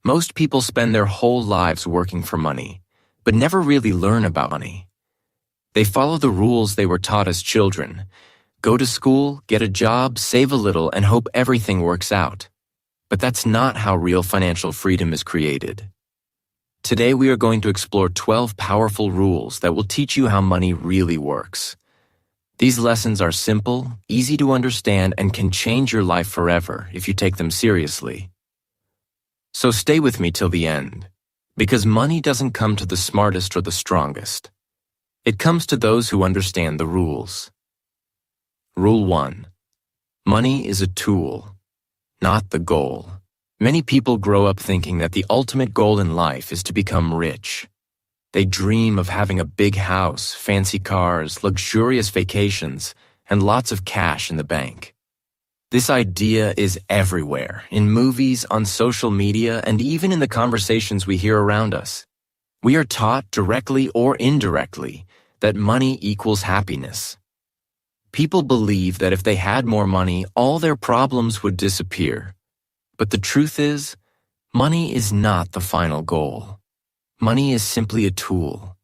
Most people spend their whole lives working for money, but never really learn about money. They follow the rules they were taught as children. Go to school, get a job, save a little, and hope everything works out. But that's not how real financial freedom is created. Today we are going to explore 12 powerful rules that will teach you how money really works. These lessons are simple, easy to understand, and can change your life forever if you take them seriously. So stay with me till the end, because money doesn't come to the smartest or the strongest. It comes to those who understand the rules. Rule 1. Money is a tool, not the goal. Many people grow up thinking that the ultimate goal in life is to become rich. They dream of having a big house, fancy cars, luxurious vacations, and lots of cash in the bank. This idea is everywhere, in movies, on social media, and even in the conversations we hear around us. We are taught, directly or indirectly, that money equals happiness. People believe that if they had more money, all their problems would disappear. But the truth is, money is not the final goal. Money is simply a tool.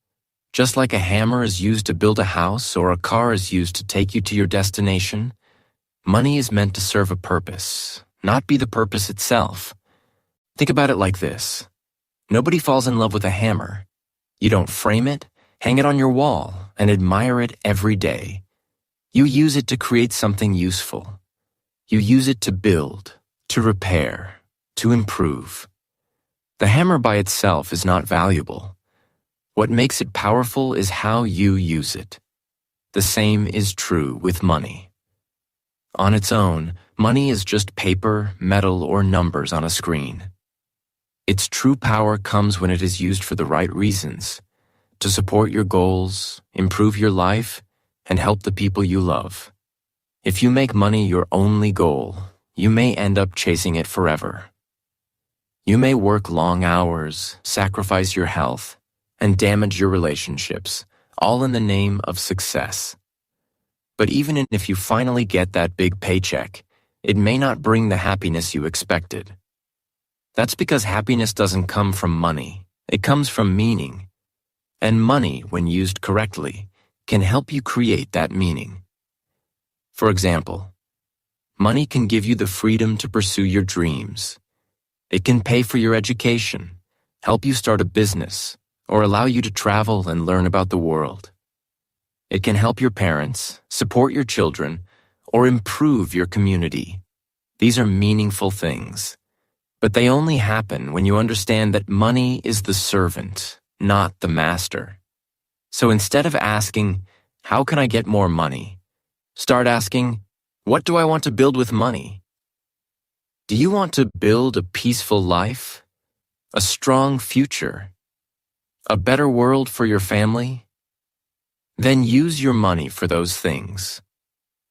Just like a hammer is used to build a house or a car is used to take you to your destination, money is meant to serve a purpose, not be the purpose itself. Think about it like this. Nobody falls in love with a hammer. You don't frame it, hang it on your wall, and admire it every day. You use it to create something useful. You use it to build, to repair, to improve. The hammer by itself is not valuable. What makes it powerful is how you use it. The same is true with money. On its own, money is just paper, metal, or numbers on a screen. Its true power comes when it is used for the right reasons, to support your goals, improve your life, and help the people you love. If you make money your only goal, you may end up chasing it forever. You may work long hours, sacrifice your health, and damage your relationships, all in the name of success. But even if you finally get that big paycheck, it may not bring the happiness you expected. That's because happiness doesn't come from money. It comes from meaning. And money, when used correctly, can help you create that meaning. For example, money can give you the freedom to pursue your dreams. It can pay for your education, help you start a business, or allow you to travel and learn about the world. It can help your parents, support your children, or improve your community. These are meaningful things. But they only happen when you understand that money is the servant, not the master. So instead of asking, how can I get more money? Start asking, what do I want to build with money? Do you want to build a peaceful life? A strong future? A better world for your family? Then use your money for those things.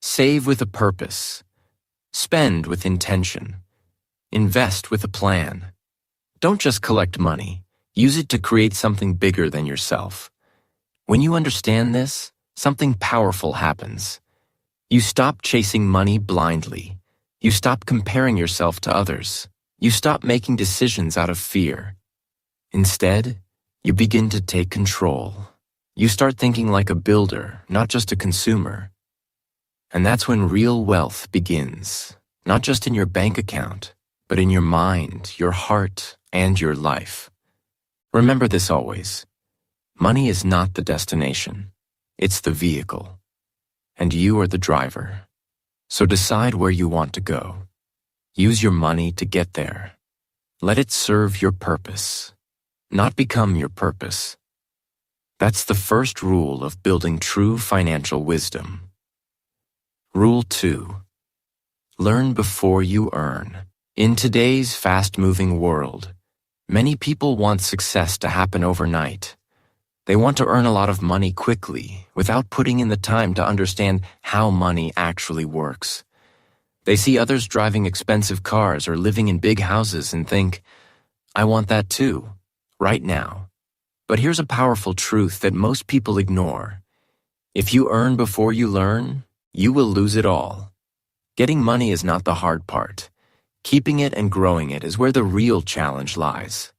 Save with a purpose. Spend with intention. Invest with a plan. Don't just collect money. Use it to create something bigger than yourself. When you understand this, something powerful happens. You stop chasing money blindly. You stop comparing yourself to others. You stop making decisions out of fear. Instead, you begin to take control. You start thinking like a builder, not just a consumer. And that's when real wealth begins, not just in your bank account, but in your mind, your heart, and your life. Remember this always. Money is not the destination. It's the vehicle. And you are the driver. So decide where you want to go. Use your money to get there. Let it serve your purpose, not become your purpose. That's the first rule of building true financial wisdom. Rule 2. Learn before you earn. In today's fast-moving world, many people want success to happen overnight. They want to earn a lot of money quickly without putting in the time to understand how money actually works. They see others driving expensive cars or living in big houses and think, I want that too, right now. But here's a powerful truth that most people ignore. If you earn before you learn, you will lose it all. Getting money is not the hard part. Keeping it and growing it is where the real challenge lies.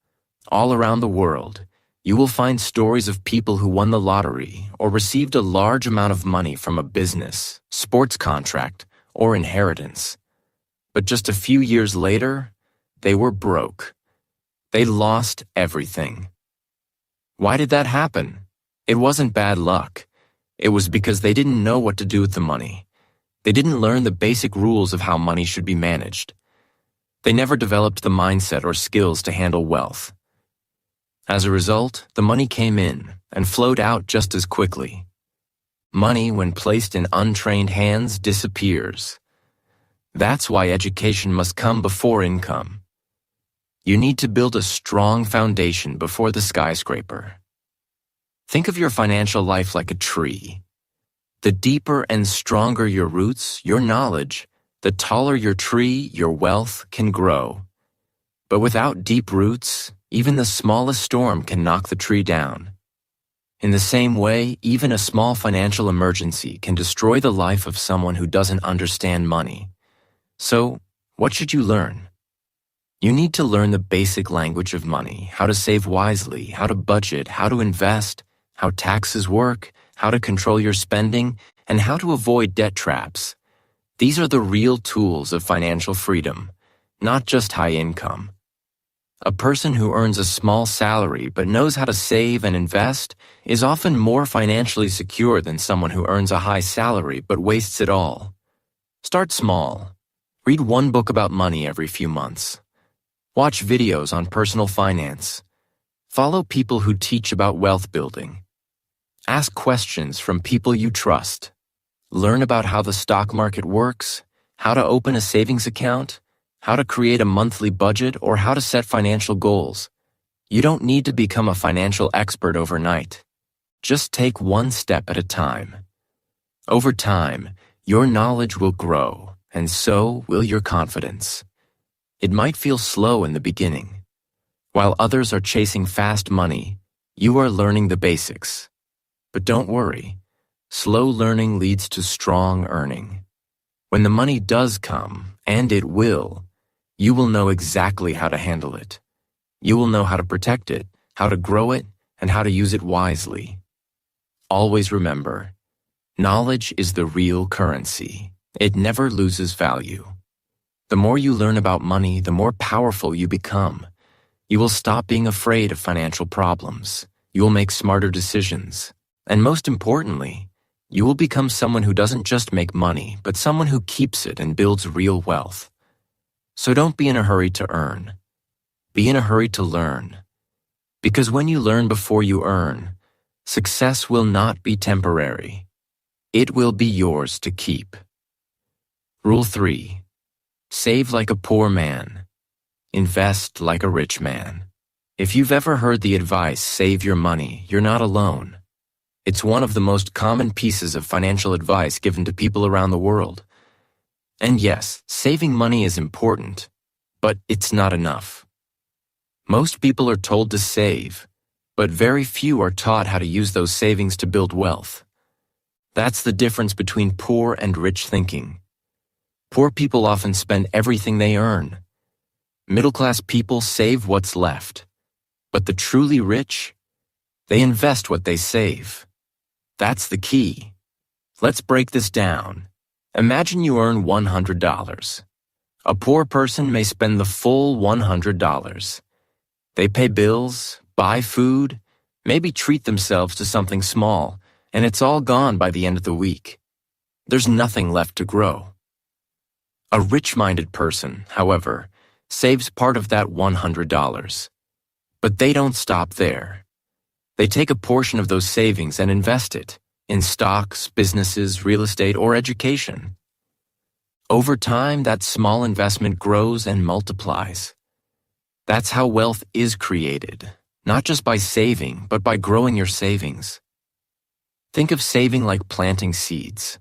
All around the world, you will find stories of people who won the lottery or received a large amount of money from a business, sports contract, or inheritance. But just a few years later, they were broke. They lost everything. Why did that happen? It wasn't bad luck. It was because they didn't know what to do with the money. They didn't learn the basic rules of how money should be managed. They never developed the mindset or skills to handle wealth. As a result, the money came in and flowed out just as quickly. Money, when placed in untrained hands, disappears. That's why education must come before income. You need to build a strong foundation before the skyscraper. Think of your financial life like a tree. The deeper and stronger your roots, your knowledge, the taller your tree, your wealth can grow. But without deep roots, even the smallest storm can knock the tree down. In the same way, even a small financial emergency can destroy the life of someone who doesn't understand money. So, what should you learn? You need to learn the basic language of money, how to save wisely, how to budget, how to invest, how taxes work, how to control your spending, and how to avoid debt traps. These are the real tools of financial freedom, not just high income. A person who earns a small salary but knows how to save and invest is often more financially secure than someone who earns a high salary but wastes it all. Start small. Read one book about money every few months. Watch videos on personal finance. Follow people who teach about wealth building. Ask questions from people you trust. Learn about how the stock market works, how to open a savings account, how to create a monthly budget, or how to set financial goals. You don't need to become a financial expert overnight. Just take one step at a time. Over time, your knowledge will grow, and so will your confidence. It might feel slow in the beginning. While others are chasing fast money, you are learning the basics. But don't worry, slow learning leads to strong earning. When the money does come, and it will, you will know exactly how to handle it. You will know how to protect it, how to grow it, and how to use it wisely. Always remember, knowledge is the real currency. It never loses value. The more you learn about money, the more powerful you become. You will stop being afraid of financial problems. You will make smarter decisions. And most importantly, you will become someone who doesn't just make money, but someone who keeps it and builds real wealth. So don't be in a hurry to earn. Be in a hurry to learn. Because when you learn before you earn, success will not be temporary. It will be yours to keep. Rule 3. Save like a poor man. Invest like a rich man. If you've ever heard the advice, save your money, you're not alone. It's one of the most common pieces of financial advice given to people around the world. And yes, saving money is important, but it's not enough. Most people are told to save, but very few are taught how to use those savings to build wealth. That's the difference between poor and rich thinking. Poor people often spend everything they earn. Middle-class people save what's left. But the truly rich, they invest what they save. That's the key. Let's break this down. Imagine you earn $100. A poor person may spend the full $100. They pay bills, buy food, maybe treat themselves to something small, and it's all gone by the end of the week. There's nothing left to grow. A rich-minded person, however, saves part of that $100. But they don't stop there. They take a portion of those savings and invest it in stocks, businesses, real estate, or education. Over time, that small investment grows and multiplies. That's how wealth is created, not just by saving, but by growing your savings. Think of saving like planting seeds.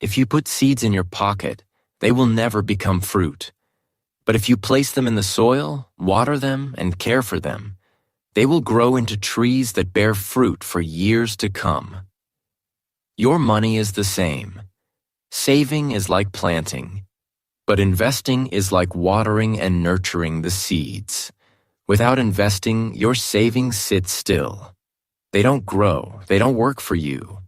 If you put seeds in your pocket, they will never become fruit. But if you place them in the soil, water them, and care for them, they will grow into trees that bear fruit for years to come. Your money is the same. Saving is like planting. But investing is like watering and nurturing the seeds. Without investing, your savings sit still. They don't grow, they don't work for you.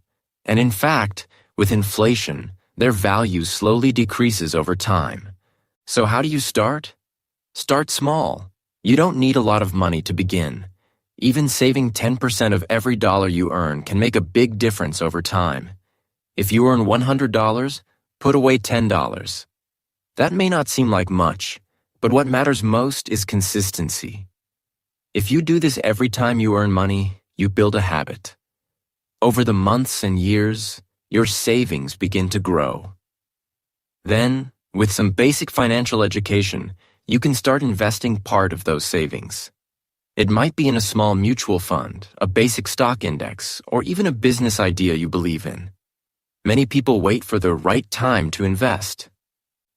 And in fact, with inflation, their value slowly decreases over time. So how do you start? Start small. You don't need a lot of money to begin. Even saving 10% of every dollar you earn can make a big difference over time. If you earn $100, put away $10. That may not seem like much, but what matters most is consistency. If you do this every time you earn money, you build a habit. Over the months and years, your savings begin to grow. Then, with some basic financial education, you can start investing part of those savings. It might be in a small mutual fund, a basic stock index, or even a business idea you believe in. Many people wait for the right time to invest.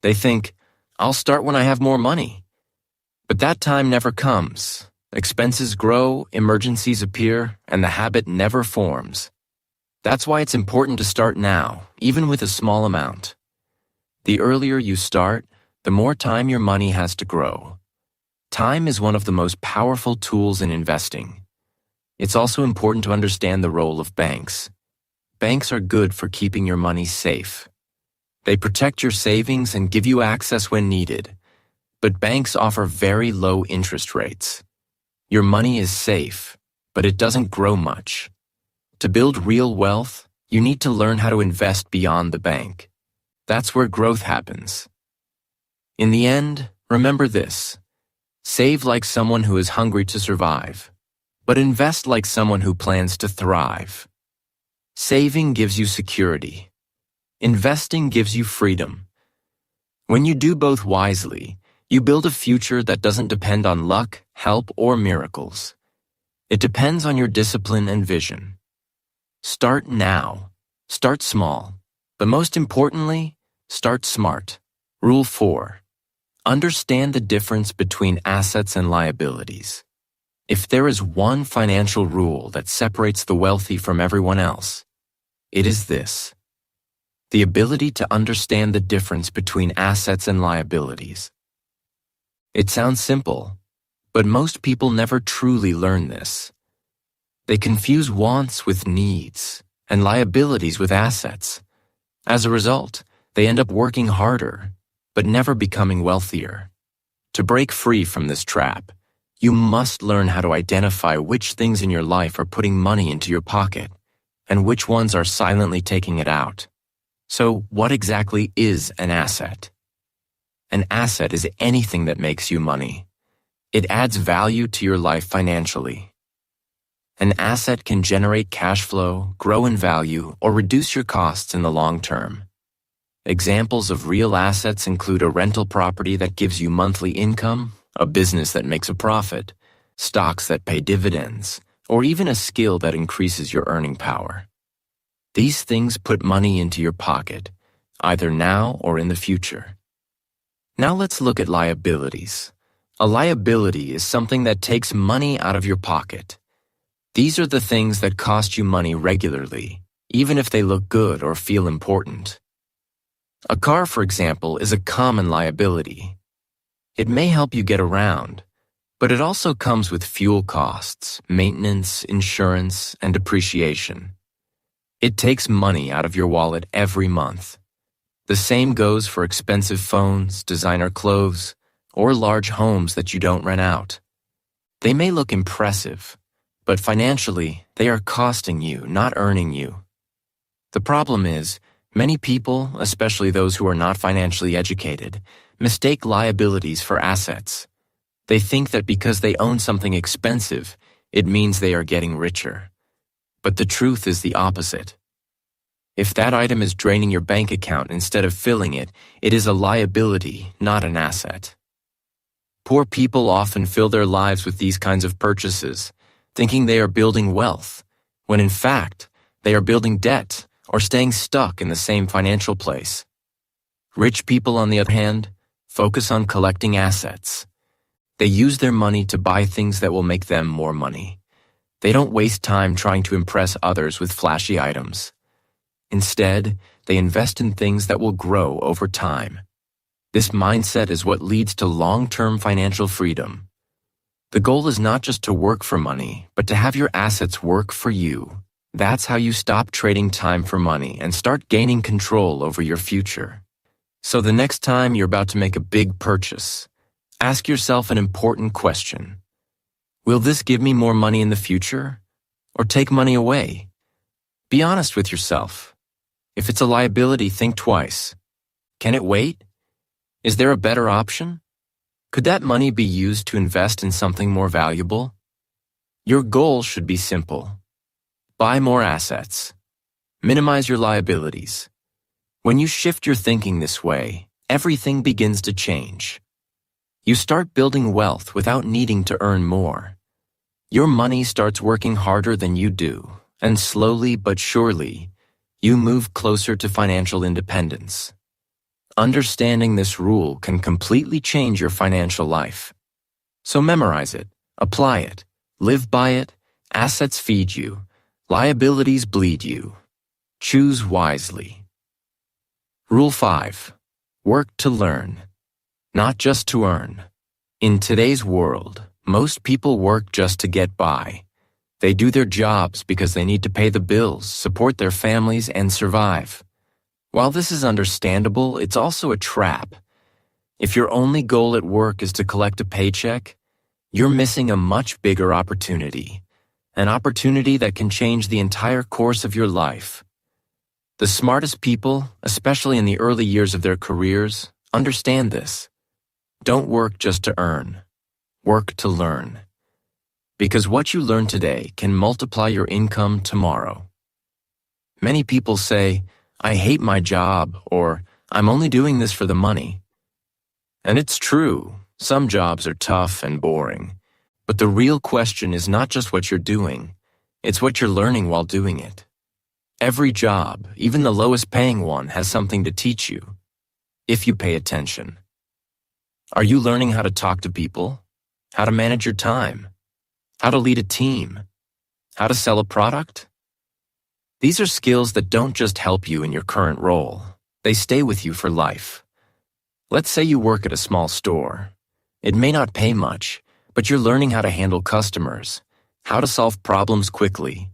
They think, I'll start when I have more money. But that time never comes. Expenses grow, emergencies appear, and the habit never forms. That's why it's important to start now, even with a small amount. The earlier you start, the more time your money has to grow. Time is one of the most powerful tools in investing. It's also important to understand the role of banks. Banks are good for keeping your money safe. They protect your savings and give you access when needed. But banks offer very low interest rates. Your money is safe, but it doesn't grow much. To build real wealth, you need to learn how to invest beyond the bank. That's where growth happens. In the end, remember this. Save like someone who is hungry to survive, but invest like someone who plans to thrive. Saving gives you security. Investing gives you freedom. When you do both wisely, you build a future that doesn't depend on luck, help, or miracles. It depends on your discipline and vision. Start now. Start small. But most importantly, start smart. Rule 4. Understand the difference between assets and liabilities. If there is one financial rule that separates the wealthy from everyone else, it is this: the ability to understand the difference between assets and liabilities. It sounds simple, but most people never truly learn this. They confuse wants with needs and liabilities with assets. As a result, they end up working harder, but never becoming wealthier. To break free from this trap, you must learn how to identify which things in your life are putting money into your pocket and which ones are silently taking it out. So, what exactly is an asset? An asset is anything that makes you money. It adds value to your life financially. An asset can generate cash flow, grow in value, or reduce your costs in the long term. Examples of real assets include a rental property that gives you monthly income, a business that makes a profit, stocks that pay dividends, or even a skill that increases your earning power. These things put money into your pocket, either now or in the future. Now let's look at liabilities. A liability is something that takes money out of your pocket. These are the things that cost you money regularly, even if they look good or feel important. A car, for example, is a common liability. It may help you get around, but it also comes with fuel costs, maintenance, insurance, and depreciation. It takes money out of your wallet every month. The same goes for expensive phones, designer clothes, or large homes that you don't rent out. They may look impressive, but financially, they are costing you, not earning you. The problem is, many people, especially those who are not financially educated, mistake liabilities for assets. They think that because they own something expensive, it means they are getting richer. But the truth is the opposite. If that item is draining your bank account instead of filling it, it is a liability, not an asset. Poor people often fill their lives with these kinds of purchases, thinking they are building wealth, when in fact, they are building debt or staying stuck in the same financial place. Rich people, on the other hand, focus on collecting assets. They use their money to buy things that will make them more money. They don't waste time trying to impress others with flashy items. Instead, they invest in things that will grow over time. This mindset is what leads to long-term financial freedom. The goal is not just to work for money, but to have your assets work for you. That's how you stop trading time for money and start gaining control over your future. So the next time you're about to make a big purchase, ask yourself an important question. Will this give me more money in the future, or take money away? Be honest with yourself. If it's a liability, think twice. Can it wait? Is there a better option? Could that money be used to invest in something more valuable? Your goal should be simple. Buy more assets. Minimize your liabilities. When you shift your thinking this way, everything begins to change. You start building wealth without needing to earn more. Your money starts working harder than you do, and slowly but surely, you move closer to financial independence. Understanding this rule can completely change your financial life. So memorize it, apply it, live by it. Assets feed you, liabilities bleed you. Choose wisely. Rule 5. Work to learn, not just to earn. In today's world, most people work just to get by. They do their jobs because they need to pay the bills, support their families, and survive. While this is understandable, it's also a trap. If your only goal at work is to collect a paycheck, you're missing a much bigger opportunity, an opportunity that can change the entire course of your life. The smartest people, especially in the early years of their careers, understand this. Don't work just to earn. Work to learn. Because what you learn today can multiply your income tomorrow. Many people say, "I hate my job," or "I'm only doing this for the money." And it's true, some jobs are tough and boring. But the real question is not just what you're doing, it's what you're learning while doing it. Every job, even the lowest paying one, has something to teach you, if you pay attention. Are you learning how to talk to people? How to manage your time? How to lead a team? How to sell a product? These are skills that don't just help you in your current role. They stay with you for life. Let's say you work at a small store. It may not pay much, but you're learning how to handle customers, how to solve problems quickly,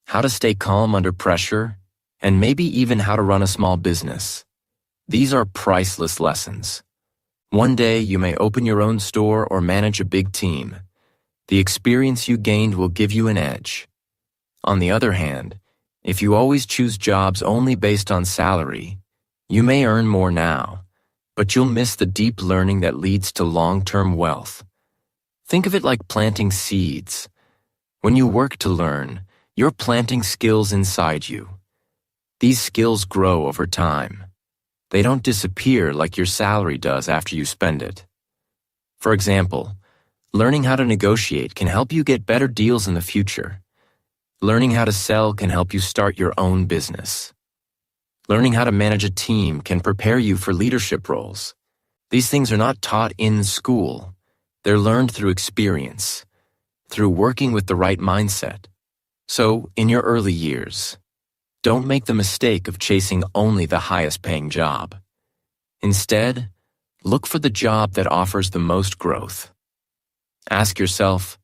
how to stay calm under pressure, and maybe even how to run a small business. These are priceless lessons. One day you may open your own store or manage a big team. The experience you gained will give you an edge. On the other hand, if you always choose jobs only based on salary, you may earn more now, but you'll miss the deep learning that leads to long-term wealth. Think of it like planting seeds. When you work to learn, you're planting skills inside you. These skills grow over time. They don't disappear like your salary does after you spend it. For example, learning how to negotiate can help you get better deals in the future. Learning how to sell can help you start your own business. Learning how to manage a team can prepare you for leadership roles. These things are not taught in school. They're learned through experience, through working with the right mindset. So, in your early years, don't make the mistake of chasing only the highest paying job. Instead, look for the job that offers the most growth. Ask yourself,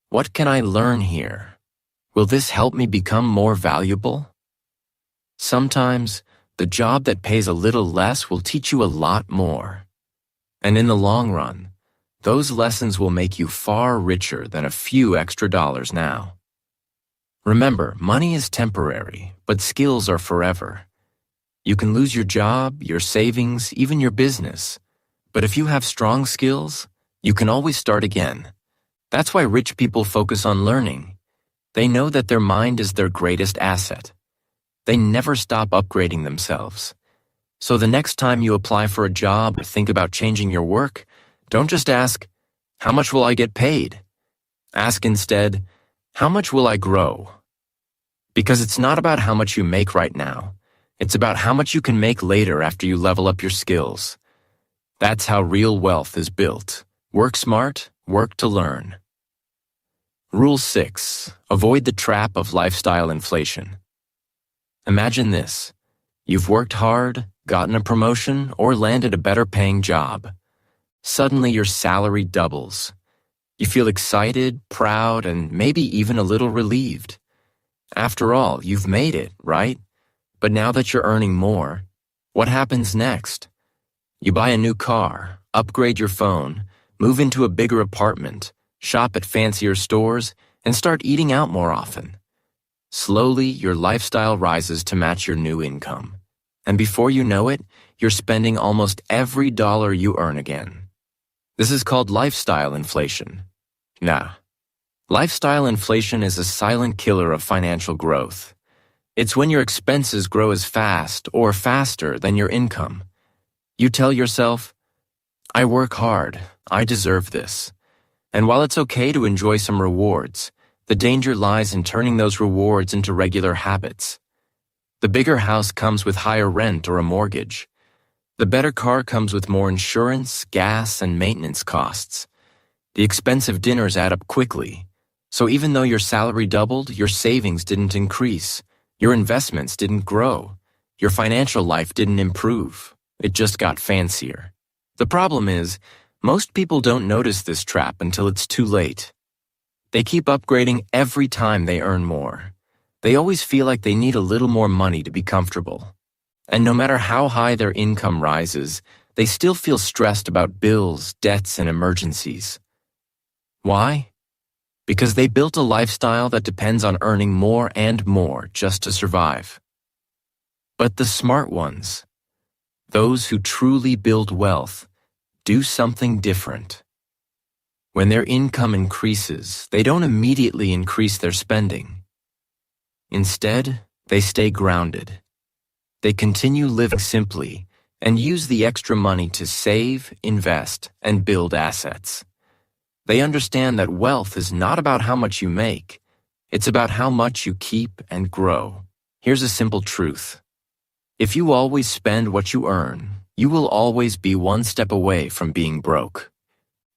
what can I learn here? Will this help me become more valuable? Sometimes, the job that pays a little less will teach you a lot more. And in the long run, those lessons will make you far richer than a few extra dollars now. Remember, money is temporary, but skills are forever. You can lose your job, your savings, even your business. But if you have strong skills, you can always start again. That's why rich people focus on learning. They know that their mind is their greatest asset. They never stop upgrading themselves. So the next time you apply for a job or think about changing your work, don't just ask, "How much will I get paid?" Ask instead, "How much will I grow?" Because it's not about how much you make right now. It's about how much you can make later after you level up your skills. That's how real wealth is built. Work smart, work to learn. Rule 6. Avoid the trap of lifestyle inflation. Imagine this. You've worked hard, gotten a promotion, or landed a better paying job. Suddenly your salary doubles. You feel excited, proud, and maybe even a little relieved. After all, you've made it, right? But now that you're earning more, what happens next? You buy a new car, upgrade your phone, move into a bigger apartment, shop at fancier stores, and start eating out more often. Slowly, your lifestyle rises to match your new income. And before you know it, you're spending almost every dollar you earn again. This is called lifestyle inflation. Nah. Lifestyle inflation is a silent killer of financial growth. It's when your expenses grow as fast or faster than your income. You tell yourself, I work hard, I deserve this. And while it's okay to enjoy some rewards, the danger lies in turning those rewards into regular habits. The bigger house comes with higher rent or a mortgage. The better car comes with more insurance, gas, and maintenance costs. The expensive dinners add up quickly. So even though your salary doubled, your savings didn't increase. Your investments didn't grow. Your financial life didn't improve. It just got fancier. The problem is, most people don't notice this trap until it's too late. They keep upgrading every time they earn more. They always feel like they need a little more money to be comfortable. And no matter how high their income rises, they still feel stressed about bills, debts, and emergencies. Why? Because they built a lifestyle that depends on earning more and more just to survive. But the smart ones, those who truly build wealth, do something different. When their income increases, they don't immediately increase their spending. Instead, they stay grounded. They continue living simply and use the extra money to save, invest, and build assets. They understand that wealth is not about how much you make. It's about how much you keep and grow. Here's a simple truth. If you always spend what you earn, you will always be one step away from being broke.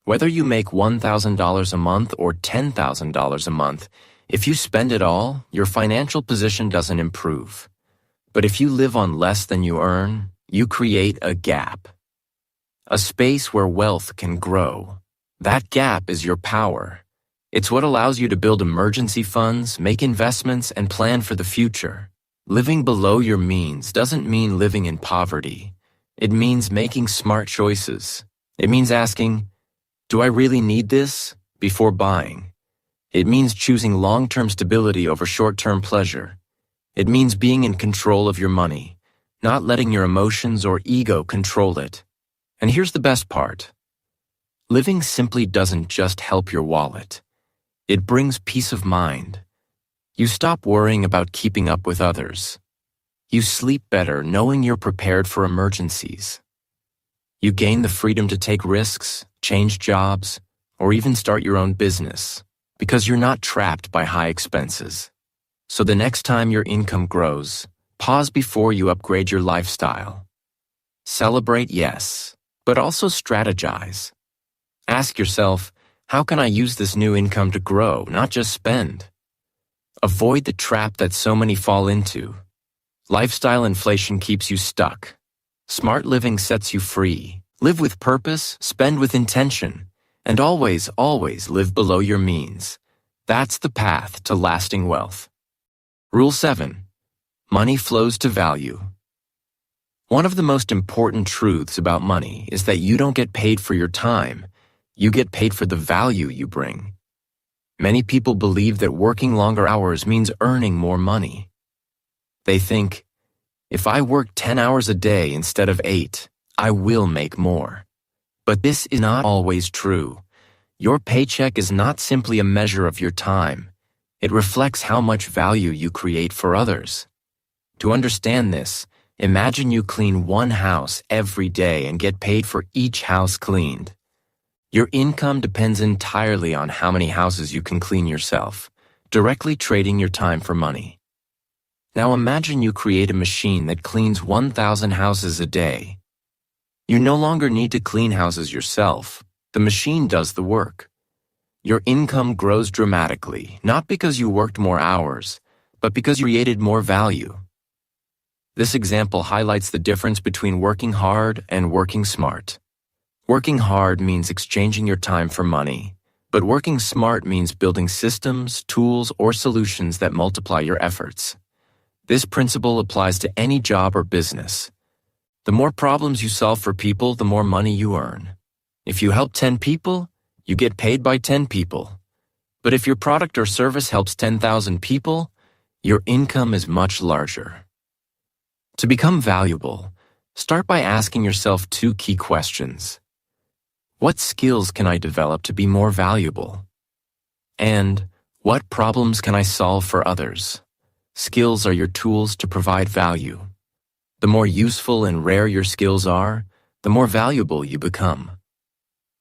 Whether you make $1,000 a month or $10,000 a month, if you spend it all, your financial position doesn't improve. But if you live on less than you earn, you create a gap. A space where wealth can grow. That gap is your power. It's what allows you to build emergency funds, make investments, and plan for the future. Living below your means doesn't mean living in poverty. It means making smart choices. It means asking, do I really need this? Before buying. It means choosing long-term stability over short-term pleasure. It means being in control of your money, not letting your emotions or ego control it. And here's the best part. Living simply doesn't just help your wallet. It brings peace of mind. You stop worrying about keeping up with others. You sleep better knowing you're prepared for emergencies. You gain the freedom to take risks, change jobs, or even start your own business, because you're not trapped by high expenses. So the next time your income grows, pause before you upgrade your lifestyle. Celebrate, yes, but also strategize. Ask yourself, how can I use this new income to grow, not just spend? Avoid the trap that so many fall into. Lifestyle inflation keeps you stuck. Smart living sets you free. Live with purpose, spend with intention, and always, always live below your means. That's the path to lasting wealth. Rule 7. Money flows to value. One of the most important truths about money is that you don't get paid for your time. You get paid for the value you bring. Many people believe that working longer hours means earning more money. They think, if I work 10 hours a day instead of 8, I will make more. But this is not always true. Your paycheck is not simply a measure of your time. It reflects how much value you create for others. To understand this, imagine you clean one house every day and get paid for each house cleaned. Your income depends entirely on how many houses you can clean yourself, directly trading your time for money. Now imagine you create a machine that cleans 1,000 houses a day. You no longer need to clean houses yourself. The machine does the work. Your income grows dramatically, not because you worked more hours, but because you created more value. This example highlights the difference between working hard and working smart. Working hard means exchanging your time for money, but working smart means building systems, tools, or solutions that multiply your efforts. This principle applies to any job or business. The more problems you solve for people, the more money you earn. If you help 10 people, you get paid by 10 people. But if your product or service helps 10,000 people, your income is much larger. To become valuable, start by asking yourself two key questions. What skills can I develop to be more valuable? And what problems can I solve for others? Skills are your tools to provide value. The more useful and rare your skills are, the more valuable you become.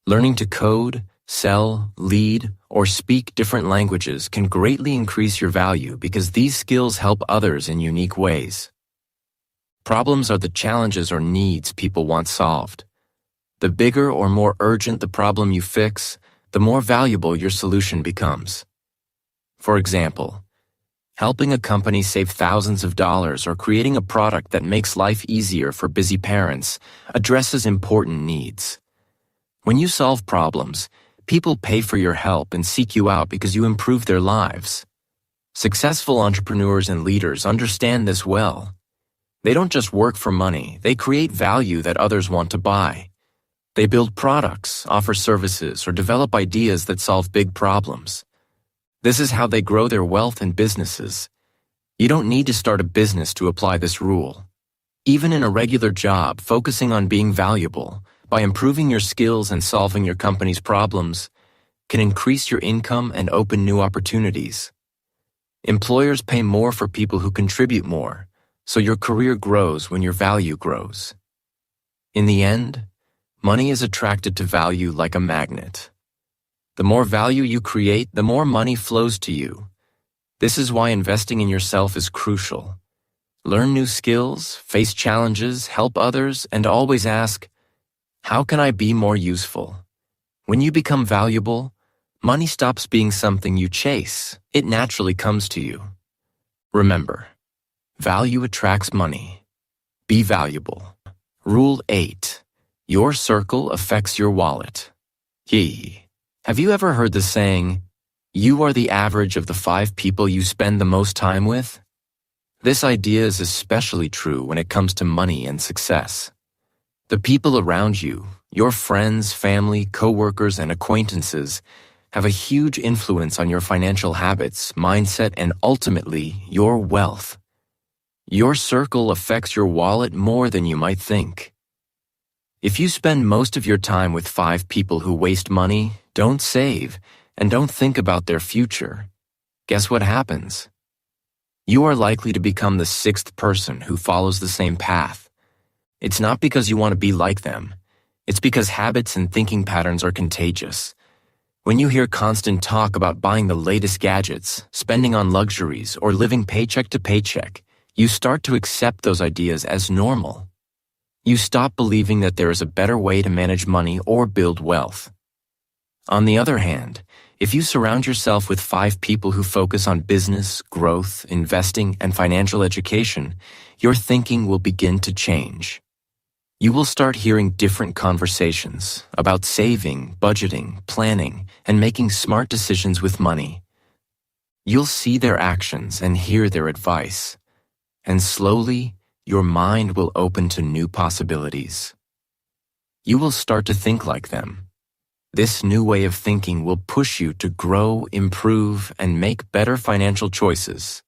Learning to code, sell, lead, or speak different languages can greatly increase your value because these skills help others in unique ways. Problems are the challenges or needs people want solved. The bigger or more urgent the problem you fix, the more valuable your solution becomes. For example, helping a company save thousands of dollars or creating a product that makes life easier for busy parents addresses important needs. When you solve problems, people pay for your help and seek you out because you improve their lives. Successful entrepreneurs and leaders understand this well. They don't just work for money, they create value that others want to buy. They build products, offer services, or develop ideas that solve big problems. This is how they grow their wealth and businesses. You don't need to start a business to apply this rule. Even in a regular job, focusing on being valuable, by improving your skills and solving your company's problems, can increase your income and open new opportunities. Employers pay more for people who contribute more, so your career grows when your value grows. In the end, money is attracted to value like a magnet. The more value you create, the more money flows to you. This is why investing in yourself is crucial. Learn new skills, face challenges, help others, and always ask, how can I be more useful? When you become valuable, money stops being something you chase. It naturally comes to you. Remember, value attracts money. Be valuable. Rule 8. Your circle affects your wallet. Have you ever heard the saying, you are the average of the 5 people you spend the most time with? This idea is especially true when it comes to money and success. The people around you, your friends, family, coworkers, and acquaintances, have a huge influence on your financial habits, mindset, and ultimately, your wealth. Your circle affects your wallet more than you might think. If you spend most of your time with 5 people who waste money, don't save, and don't think about their future, guess what happens? You are likely to become the 6th person who follows the same path. It's not because you want to be like them. It's because habits and thinking patterns are contagious. When you hear constant talk about buying the latest gadgets, spending on luxuries, or living paycheck to paycheck, you start to accept those ideas as normal. You stop believing that there is a better way to manage money or build wealth. On the other hand, if you surround yourself with 5 people who focus on business, growth, investing, and financial education, your thinking will begin to change. You will start hearing different conversations about saving, budgeting, planning, and making smart decisions with money. You'll see their actions and hear their advice, and slowly, your mind will open to new possibilities. You will start to think like them. This new way of thinking will push you to grow, improve, and make better financial choices.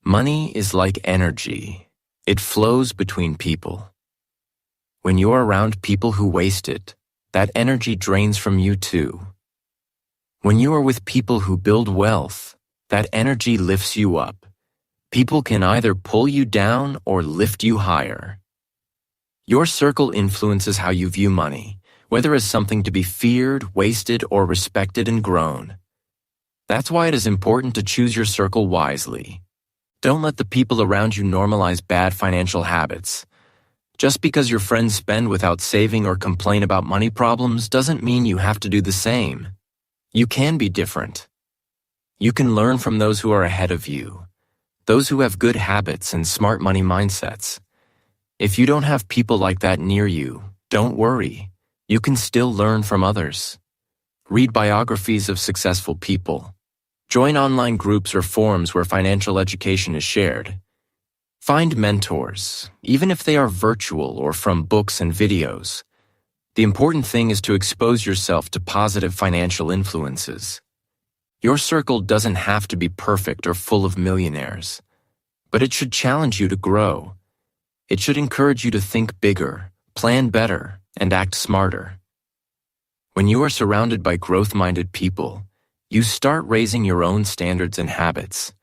Money is like energy. It flows between people. When you're around people who waste it, that energy drains from you too. When you are with people who build wealth, that energy lifts you up. People can either pull you down or lift you higher. Your circle influences how you view money, whether as something to be feared, wasted, or respected and grown. That's why it is important to choose your circle wisely. Don't let the people around you normalize bad financial habits. Just because your friends spend without saving or complain about money problems doesn't mean you have to do the same. You can be different. You can learn from those who are ahead of you. those who have good habits and smart money mindsets. If you don't have people like that near you, don't worry. You can still learn from others. Read biographies of successful people. Join online groups or forums where financial education is shared. Find mentors, even if they are virtual or from books and videos. The important thing is to expose yourself to positive financial influences. Your circle doesn't have to be perfect or full of millionaires, but it should challenge you to grow. It should encourage you to think bigger, plan better, and act smarter. When you are surrounded by growth-minded people, you start raising your own standards and habits.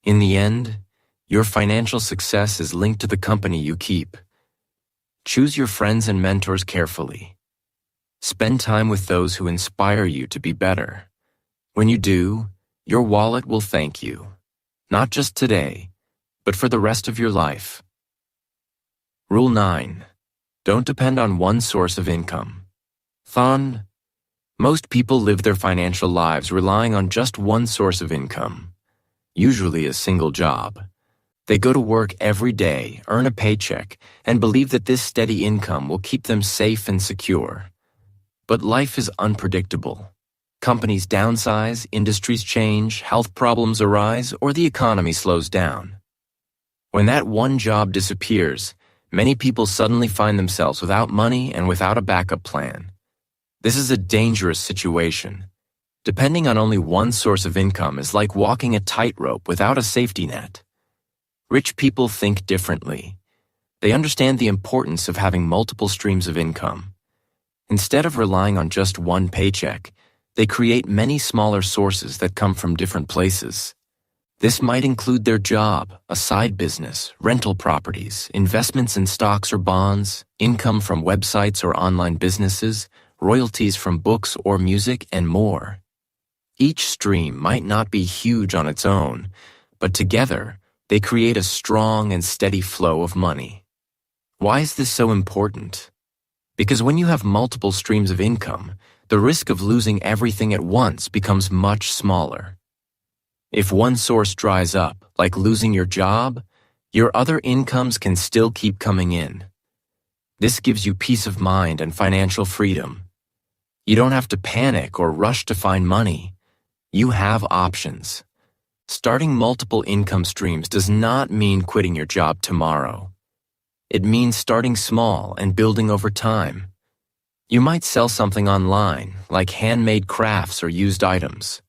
In the end, your financial success is linked to the company you keep. Choose your friends and mentors carefully. Spend time with those who inspire you to be better. When you do, your wallet will thank you, not just today, but for the rest of your life. Rule 9. Don't depend on one source of income. Most people live their financial lives relying on just one source of income, usually a single job. They go to work every day, earn a paycheck, and believe that this steady income will keep them safe and secure. But life is unpredictable. Companies downsize, industries change, health problems arise, or the economy slows down. When that one job disappears, many people suddenly find themselves without money and without a backup plan. This is a dangerous situation. Depending on only one source of income is like walking a tightrope without a safety net. Rich people think differently. They understand the importance of having multiple streams of income. Instead of relying on just one paycheck, they create many smaller sources that come from different places. This might include their job, a side business, rental properties, investments in stocks or bonds, income from websites or online businesses, royalties from books or music, and more. Each stream might not be huge on its own, but together, they create a strong and steady flow of money. Why is this so important? Because when you have multiple streams of income, the risk of losing everything at once becomes much smaller. If one source dries up, like losing your job, your other incomes can still keep coming in. This gives you peace of mind and financial freedom. You don't have to panic or rush to find money. You have options. Starting multiple income streams does not mean quitting your job tomorrow. It means starting small and building over time. You might sell something online, like handmade crafts or used items.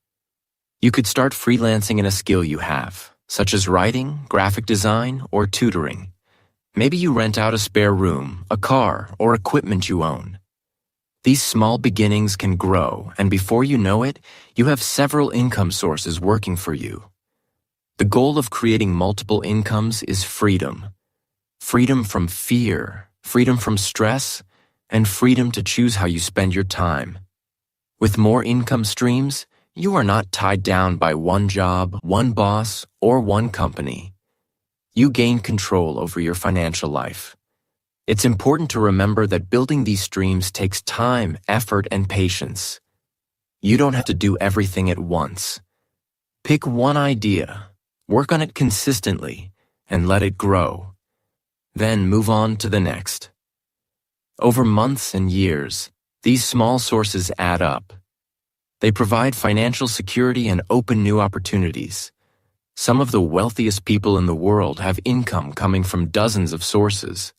You could start freelancing in a skill you have, such as writing, graphic design, or tutoring. Maybe you rent out a spare room, a car, or equipment you own. These small beginnings can grow, and before you know it, you have several income sources working for you. The goal of creating multiple incomes is freedom. Freedom from fear, freedom from stress, and freedom to choose how you spend your time. With more income streams, you are not tied down by one job, one boss, or one company. You gain control over your financial life. It's important to remember that building these streams takes time, effort, and patience. You don't have to do everything at once. Pick one idea, work on it consistently, and let it grow. Then move on to the next. Over months and years, these small sources add up. They provide financial security and open new opportunities. Some of the wealthiest people in the world have income coming from dozens of sources.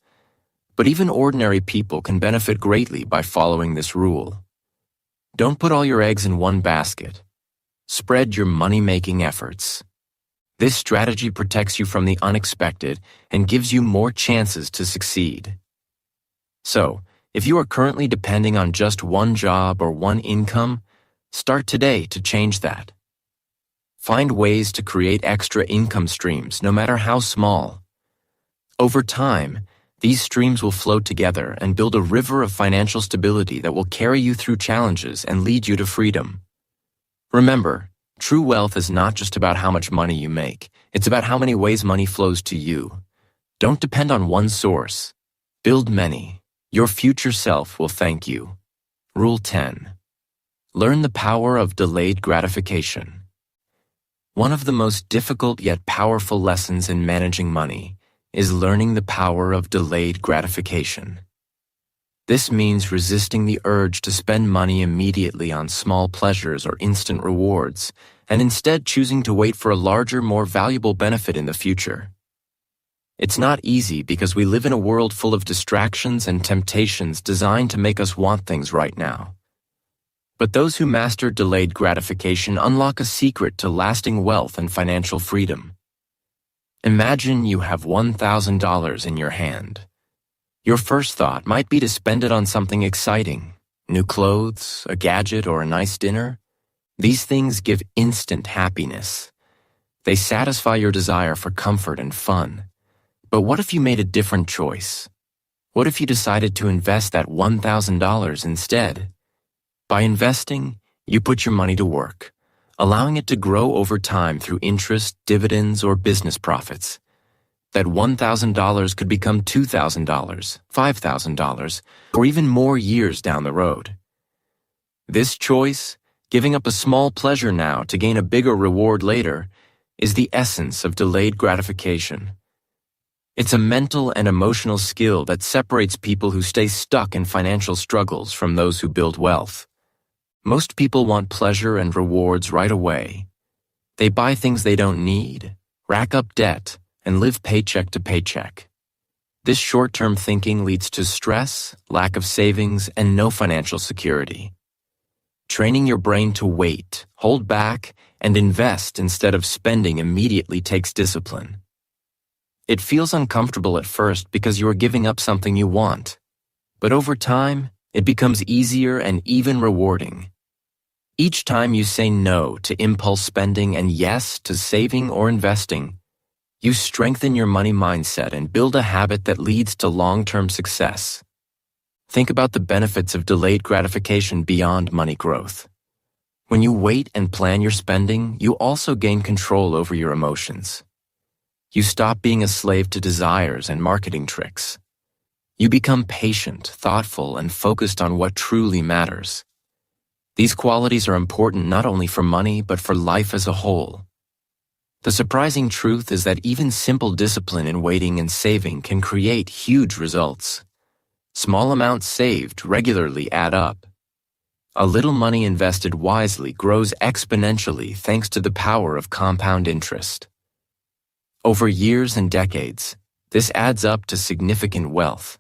But even ordinary people can benefit greatly by following this rule. Don't put all your eggs in one basket. Spread your money-making efforts. This strategy protects you from the unexpected and gives you more chances to succeed. So, if you are currently depending on just one job or one income, start today to change that. Find ways to create extra income streams, no matter how small. Over time, these streams will flow together and build a river of financial stability that will carry you through challenges and lead you to freedom. Remember, true wealth is not just about how much money you make. It's about how many ways money flows to you. Don't depend on one source. Build many. Your future self will thank you. Rule 10. Learn the power of delayed gratification. One of the most difficult yet powerful lessons in managing money is learning the power of delayed gratification. This means resisting the urge to spend money immediately on small pleasures or instant rewards, and instead choosing to wait for a larger, more valuable benefit in the future. It's not easy because we live in a world full of distractions and temptations designed to make us want things right now. But those who master delayed gratification unlock a secret to lasting wealth and financial freedom. Imagine you have $1,000 in your hand. Your first thought might be to spend it on something exciting, new clothes, a gadget, or a nice dinner. These things give instant happiness. They satisfy your desire for comfort and fun. But what if you made a different choice? What if you decided to invest that $1,000 instead? By investing, you put your money to work, allowing it to grow over time through interest, dividends, or business profits. That $1,000 could become $2,000, $5,000, or even more years down the road. This choice, giving up a small pleasure now to gain a bigger reward later, is the essence of delayed gratification. It's a mental and emotional skill that separates people who stay stuck in financial struggles from those who build wealth. Most people want pleasure and rewards right away. They buy things they don't need, rack up debt, and live paycheck to paycheck. This short-term thinking leads to stress, lack of savings, and no financial security. Training your brain to wait, hold back, and invest instead of spending immediately takes discipline. It feels uncomfortable at first because you are giving up something you want. But over time, it becomes easier and even rewarding. Each time you say no to impulse spending and yes to saving or investing, you strengthen your money mindset and build a habit that leads to long-term success. Think about the benefits of delayed gratification beyond money growth. When you wait and plan your spending, you also gain control over your emotions. You stop being a slave to desires and marketing tricks. You become patient, thoughtful, and focused on what truly matters. These qualities are important not only for money, but for life as a whole. The surprising truth is that even simple discipline in waiting and saving can create huge results. Small amounts saved regularly add up. A little money invested wisely grows exponentially thanks to the power of compound interest. Over years and decades, this adds up to significant wealth.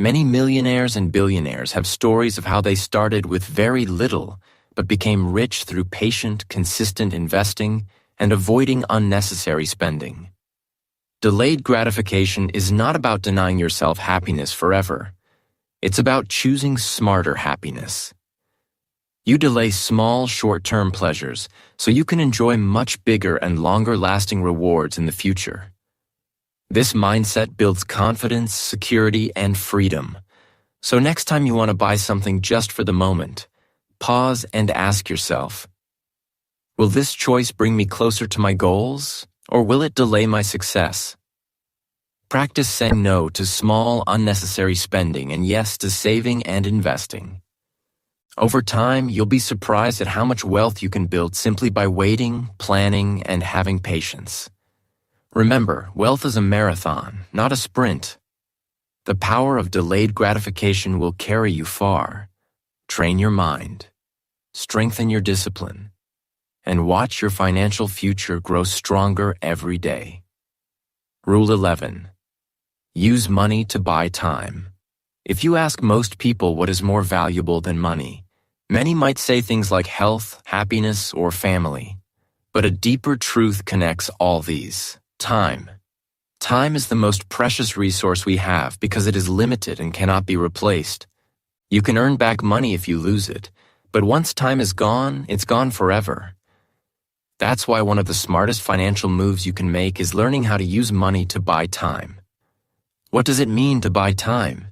Many millionaires and billionaires have stories of how they started with very little but became rich through patient, consistent investing and avoiding unnecessary spending. Delayed gratification is not about denying yourself happiness forever. It's about choosing smarter happiness. You delay small, short-term pleasures so you can enjoy much bigger and longer-lasting rewards in the future. This mindset builds confidence, security, and freedom. So next time you want to buy something just for the moment, pause and ask yourself, will this choice bring me closer to my goals, or will it delay my success? Practice saying no to small, unnecessary spending and yes to saving and investing. Over time, you'll be surprised at how much wealth you can build simply by waiting, planning, and having patience. Remember, wealth is a marathon, not a sprint. The power of delayed gratification will carry you far. Train your mind, strengthen your discipline, and watch your financial future grow stronger every day. Rule 11. Use money to buy time. If you ask most people what is more valuable than money, many might say things like health, happiness, or family. But a deeper truth connects all these: time. Time is the most precious resource we have because it is limited and cannot be replaced. You can earn back money if you lose it, but once time is gone, it's gone forever. That's why one of the smartest financial moves you can make is learning how to use money to buy time. What does it mean to buy time?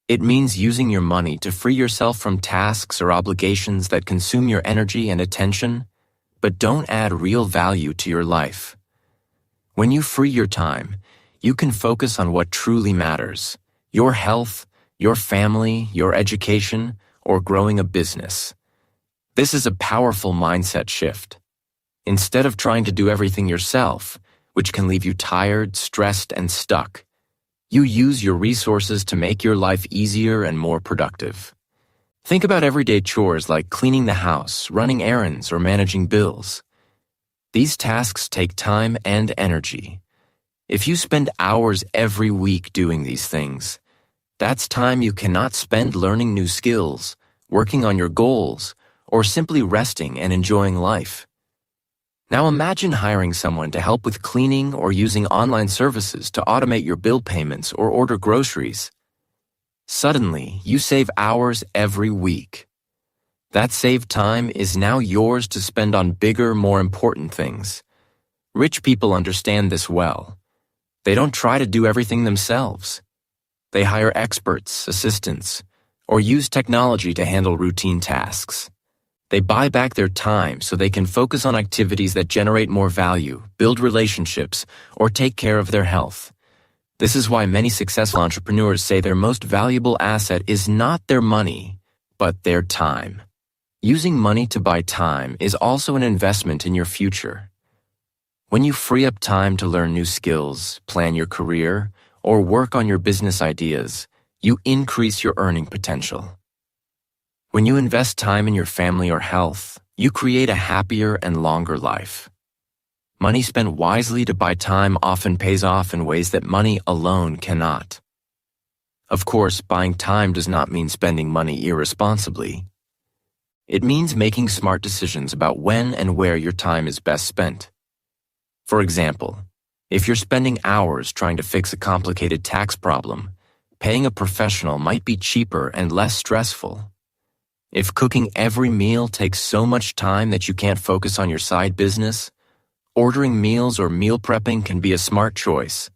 It means using your money to free yourself from tasks or obligations that consume your energy and attention, but don't add real value to your life. When you free your time, you can focus on what truly matters: your health, your family, your education, or growing a business. This is a powerful mindset shift. Instead of trying to do everything yourself, which can leave you tired, stressed, and stuck, you use your resources to make your life easier and more productive. Think about everyday chores like cleaning the house, running errands, or managing bills. These tasks take time and energy. If you spend hours every week doing these things, that's time you cannot spend learning new skills, working on your goals, or simply resting and enjoying life. Now imagine hiring someone to help with cleaning or using online services to automate your bill payments or order groceries. Suddenly, you save hours every week. That saved time is now yours to spend on bigger, more important things. Rich people understand this well. They don't try to do everything themselves. They hire experts, assistants, or use technology to handle routine tasks. They buy back their time so they can focus on activities that generate more value, build relationships, or take care of their health. This is why many successful entrepreneurs say their most valuable asset is not their money, but their time. Using money to buy time is also an investment in your future. When you free up time to learn new skills, plan your career, or work on your business ideas, you increase your earning potential. When you invest time in your family or health, you create a happier and longer life. Money spent wisely to buy time often pays off in ways that money alone cannot. Of course, buying time does not mean spending money irresponsibly. It means making smart decisions about when and where your time is best spent. For example, if you're spending hours trying to fix a complicated tax problem, paying a professional might be cheaper and less stressful. If cooking every meal takes so much time that you can't focus on your side business, ordering meals or meal prepping can be a smart choice.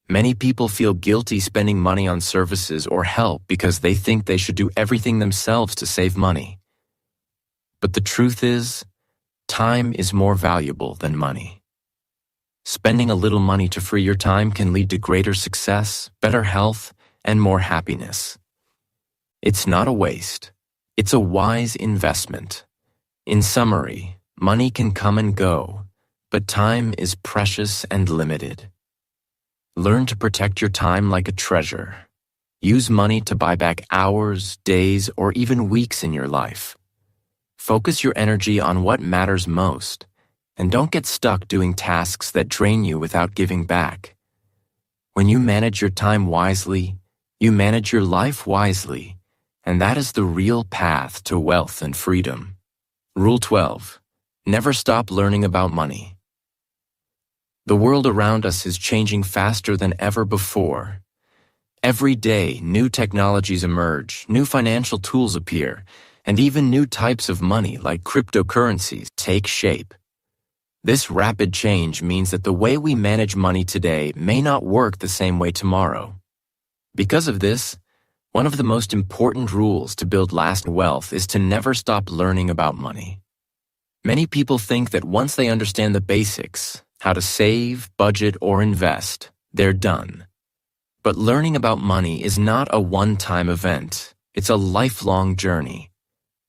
Many people feel guilty spending money on services or help because they think they should do everything themselves to save money. But the truth is, time is more valuable than money. Spending a little money to free your time can lead to greater success, better health, and more happiness. It's not a waste. It's a wise investment. In summary, money can come and go, but time is precious and limited. Learn to protect your time like a treasure. Use money to buy back hours, days, or even weeks in your life. Focus your energy on what matters most, and don't get stuck doing tasks that drain you without giving back. When you manage your time wisely, you manage your life wisely. And that is the real path to wealth and freedom. Rule 12. Never stop learning about money. The world around us is changing faster than ever before. Every day, new technologies emerge, new financial tools appear, and even new types of money like cryptocurrencies take shape. This rapid change means that the way we manage money today may not work the same way tomorrow. Because of this, one of the most important rules to build lasting wealth is to never stop learning about money. Many people think that once they understand the basics, how to save, budget, or invest, they're done. But learning about money is not a one-time event. It's a lifelong journey.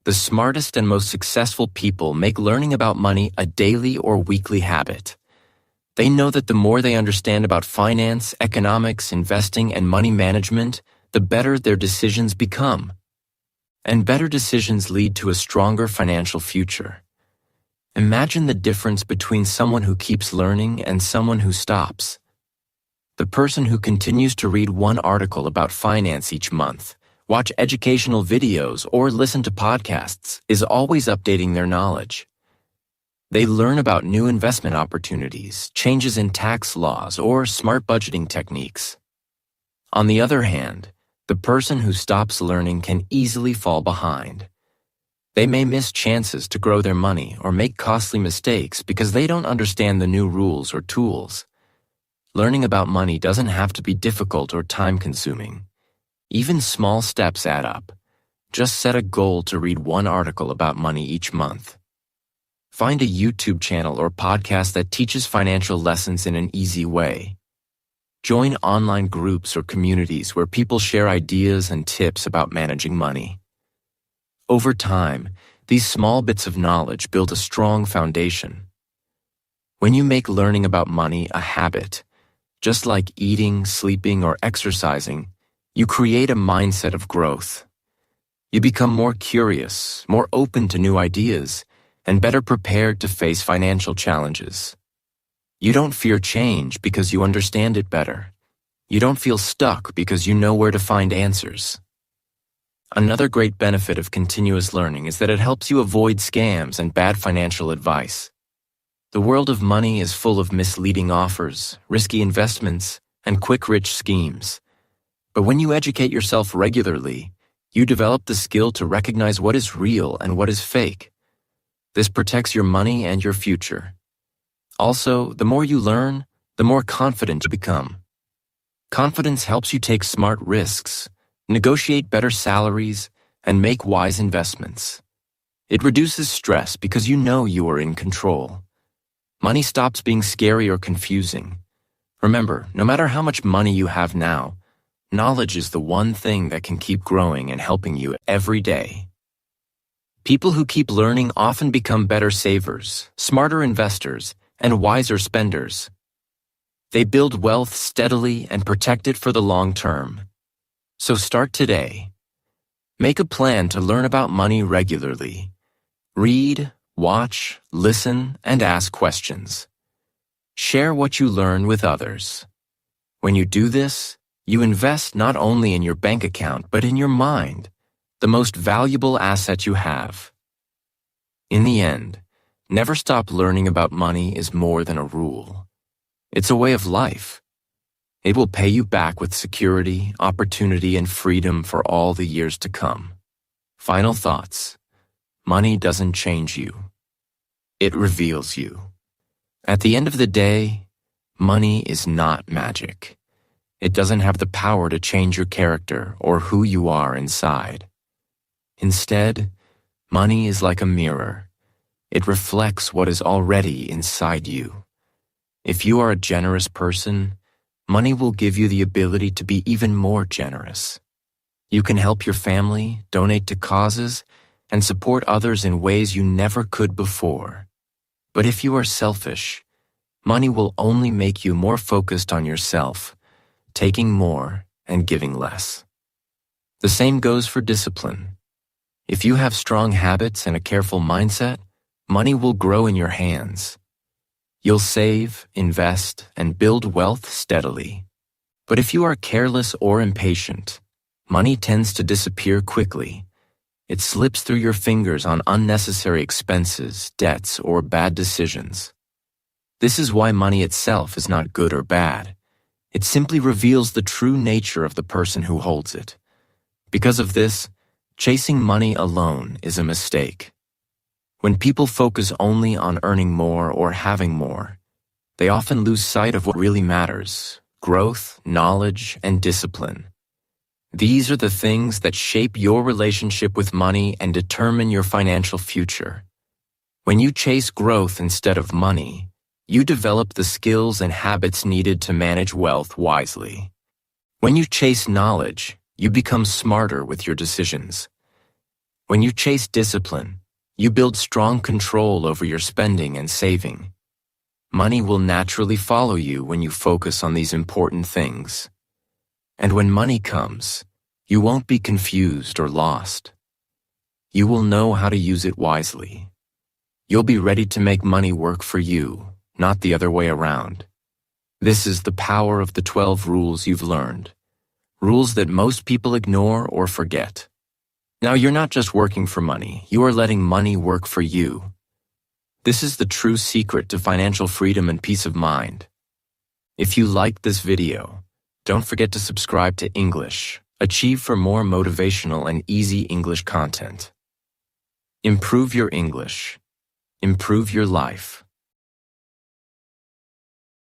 The smartest and most successful people make learning about money a daily or weekly habit. They know that the more they understand about finance, economics, investing, and money management, the better their decisions become. And better decisions lead to a stronger financial future. Imagine the difference between someone who keeps learning and someone who stops. The person who continues to read one article about finance each month, watch educational videos, or listen to podcasts is always updating their knowledge. They learn about new investment opportunities, changes in tax laws, or smart budgeting techniques. On the other hand, the person who stops learning can easily fall behind. They may miss chances to grow their money or make costly mistakes because they don't understand the new rules or tools. Learning about money doesn't have to be difficult or time-consuming. Even small steps add up. Just set a goal to read one article about money each month. Find a YouTube channel or podcast that teaches financial lessons in an easy way. Join online groups or communities where people share ideas and tips about managing money. Over time, these small bits of knowledge build a strong foundation. When you make learning about money a habit, just like eating, sleeping, or exercising, you create a mindset of growth. You become more curious, more open to new ideas, and better prepared to face financial challenges. You don't fear change because you understand it better. You don't feel stuck because you know where to find answers. Another great benefit of continuous learning is that it helps you avoid scams and bad financial advice. The world of money is full of misleading offers, risky investments, and quick-rich schemes. But when you educate yourself regularly, you develop the skill to recognize what is real and what is fake. This protects your money and your future. Also, the more you learn, the more confident you become. Confidence helps you take smart risks, negotiate better salaries, and make wise investments. It reduces stress because you know you are in control. Money stops being scary or confusing. Remember, no matter how much money you have now, knowledge is the one thing that can keep growing and helping you every day. People who keep learning often become better savers, smarter investors, and wiser spenders. They build wealth steadily and protect it for the long term. So start today. Make a plan to learn about money regularly. Read, watch, listen, and ask questions. Share what you learn with others. When you do this, you invest not only in your bank account but in your mind, the most valuable asset you have. In the end, never stop learning about money is more than a rule. It's a way of life. It will pay you back with security, opportunity, and freedom for all the years to come. Final thoughts. Money doesn't change you. It reveals you. At the end of the day, money is not magic. It doesn't have the power to change your character or who you are inside. Instead, money is like a mirror. It reflects what is already inside you. If you are a generous person, money will give you the ability to be even more generous. You can help your family, donate to causes, and support others in ways you never could before. But if you are selfish, money will only make you more focused on yourself, taking more and giving less. The same goes for discipline. If you have strong habits and a careful mindset, money will grow in your hands. You'll save, invest, and build wealth steadily. But if you are careless or impatient, money tends to disappear quickly. It slips through your fingers on unnecessary expenses, debts, or bad decisions. This is why money itself is not good or bad. It simply reveals the true nature of the person who holds it. Because of this, chasing money alone is a mistake. When people focus only on earning more or having more, they often lose sight of what really matters: growth, knowledge, and discipline. These are the things that shape your relationship with money and determine your financial future. When you chase growth instead of money, you develop the skills and habits needed to manage wealth wisely. When you chase knowledge, you become smarter with your decisions. When you chase discipline, you build strong control over your spending and saving. Money will naturally follow you when you focus on these important things. And when money comes, you won't be confused or lost. You will know how to use it wisely. You'll be ready to make money work for you, not the other way around. This is the power of the 12 rules you've learned. Rules that most people ignore or forget. Now, you're not just working for money, you are letting money work for you. This is the true secret to financial freedom and peace of mind. If you liked this video, don't forget to subscribe to English. Achieve for more motivational and easy English content. Improve your English. Improve your life.